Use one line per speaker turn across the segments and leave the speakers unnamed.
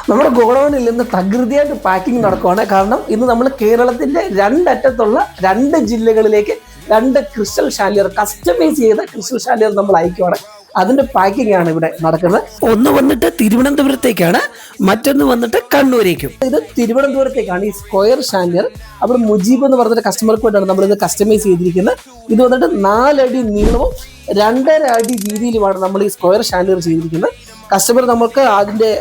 നമ്മുടെ ഗോഡൗണിൽ നിന്ന് തകൃതിയായിട്ട് പാക്കിംഗ് നടക്കുവാണ്. കാരണം ഇന്ന് നമ്മൾ കേരളത്തിന്റെ 2 അറ്റത്തുള്ള 2 ജില്ലകളിലേക്ക് 2 ക്രിസ്റ്റൽ ഷാൻഡിലിയർ കസ്റ്റമൈസ് ചെയ്ത ക്രിസ്റ്റൽ ഷാൻഡിലിയർ നമ്മൾ അയക്കുവാണ്. അതിന്റെ പാക്കിംഗ് ആണ് ഇവിടെ നടക്കുന്നത്. ഒന്ന് വന്നിട്ട് തിരുവനന്തപുരത്തേക്കാണ്, മറ്റൊന്ന് വന്നിട്ട് കണ്ണൂരേക്കും. ഇത് തിരുവനന്തപുരത്തേക്കാണ് ഈ സ്ക്വയർ ഷാൻഡിലിയർ. അവിടെ മുജീബ് എന്ന് പറഞ്ഞിട്ട് കസ്റ്റമർക്ക് വേണ്ടിയാണ് നമ്മളിത് കസ്റ്റമൈസ് ചെയ്തിരിക്കുന്നത്. ഇത് വന്നിട്ട് 4 അടി നീളവും 2.5 അടി വീതിയിലുമാണ് നമ്മൾ ഈ സ്ക്വയർ ഷാൻഡിലിയർ ചെയ്തിരിക്കുന്നത്. കസ്റ്റമർ നമുക്ക്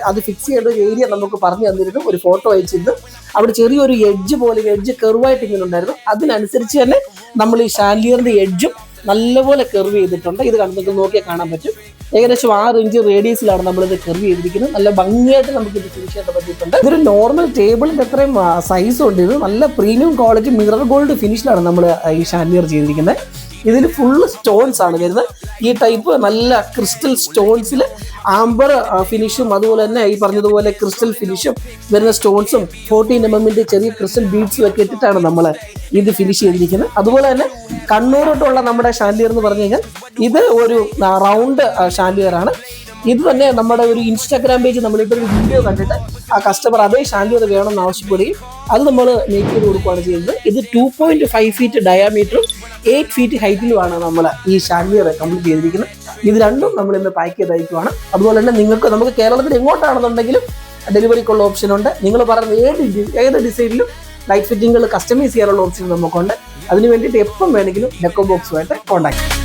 അത് ഫിക്സ് ചെയ്യേണ്ട ഒരു ഏരിയ നമുക്ക് പറഞ്ഞു തന്നിരുന്നു, ഒരു ഫോട്ടോ അയച്ചിരുന്നു. അവിടെ ചെറിയൊരു എഡ്ജ് പോലെ എഡ്ജ് കെർവായിട്ട് ഇങ്ങനെ ഉണ്ടായിരുന്നു. അതിനനുസരിച്ച് തന്നെ നമ്മൾ ഈ ഷാൻഡിലിയറിന്റെ എഡ്ജും നല്ലപോലെ കെർവ് ചെയ്തിട്ടുണ്ട്. ഇത് നിങ്ങൾക്ക് നോക്കിയാൽ കാണാൻ പറ്റും. ഏകദേശം 6 ഇഞ്ച് റേഡിയസിലാണ് നമ്മളിത് കെർവ് ചെയ്തിരിക്കുന്നത്. നല്ല ഭംഗിയായിട്ട് നമുക്ക് ഇത് ഫിനിഷ് ചെയ്യാൻ പറ്റിയിട്ടുണ്ട്. ഇതൊരു നോർമൽ ടേബിളിന്റെ അത്രയും സൈസ് ഉണ്ട്. ഇത് നല്ല പ്രീമിയം ക്വാളിറ്റി മിറർ ഗോൾഡ് ഫിനിഷിലാണ് നമ്മൾ ഈ ഷാൻഡിലിയർ ചെയ്തിരിക്കുന്നത്. ഇതിൽ ഫുള്ള് സ്റ്റോൺസ് ആണ് വരുന്നത്. ഈ ടൈപ്പ് നല്ല ക്രിസ്റ്റൽ സ്റ്റോൺസിൽ ആംബർ ഫിനിഷും അതുപോലെ തന്നെ ഈ പറഞ്ഞതുപോലെ ക്രിസ്റ്റൽ ഫിനിഷും വരുന്ന സ്റ്റോൺസും 14 mm ചെറിയ ക്രിസ്റ്റൽ ബീഡ്സും ഒക്കെ ഇട്ടിട്ടാണ് നമ്മൾ ഇത് ഫിനിഷ് ചെയ്തിരിക്കുന്നത്. അതുപോലെ തന്നെ കണ്ണൂരോട്ടുള്ള നമ്മുടെ ഷാൻഡിലിയർ എന്ന് പറഞ്ഞു കഴിഞ്ഞാൽ ഇത് ഒരു റൗണ്ട് ഷാൻഡിലിയർ ആണ്. ഇത് തന്നെ നമ്മുടെ ഒരു ഇൻസ്റ്റാഗ്രാം പേജ് നമ്മളിട്ടൊരു വീഡിയോ കണ്ടിട്ട് ആ കസ്റ്റമർ അതേ ഷാൻഡിലിയർ വേണമെന്ന് ആവശ്യപ്പെടുകയും അത് നമ്മൾ മേക്ക് ചെയ്ത് കൊടുക്കുകയാണ് ചെയ്യുന്നത്. ഇത് 2.5 ഫീറ്റ് ഡയാമീറ്ററും 8 ഫീറ്റ് ഹൈറ്റിലുമാണ് നമ്മൾ ഈ ഷാൻഡിലിയർ കംപ്ലീറ്റ് ചെയ്തിരിക്കുന്നത്. ഇത് രണ്ടും നമ്മൾ ഇന്ന് പാക്ക് ചെയ്ത് അയക്കുവാണ്. അതുപോലെ തന്നെ നമുക്ക് കേരളത്തിൽ എങ്ങോട്ടാണെന്നുണ്ടെങ്കിലും ഡെലിവറിക്കുള്ള ഓപ്ഷൻ ഉണ്ട്. നിങ്ങൾ പറയുന്ന ഏത് ഡിസൈനിലും ലൈറ്റ് ഫിറ്റിങ്ങുകൾ കസ്റ്റമൈസ് ചെയ്യാനുള്ള ഓപ്ഷൻ നമുക്കുണ്ട്. അതിന് വേണ്ടിയിട്ട് എപ്പം വേണമെങ്കിലും ഡെക്കോ ബോക്സുമായിട്ട് കോൺടാക്ട് ചെയ്യാം.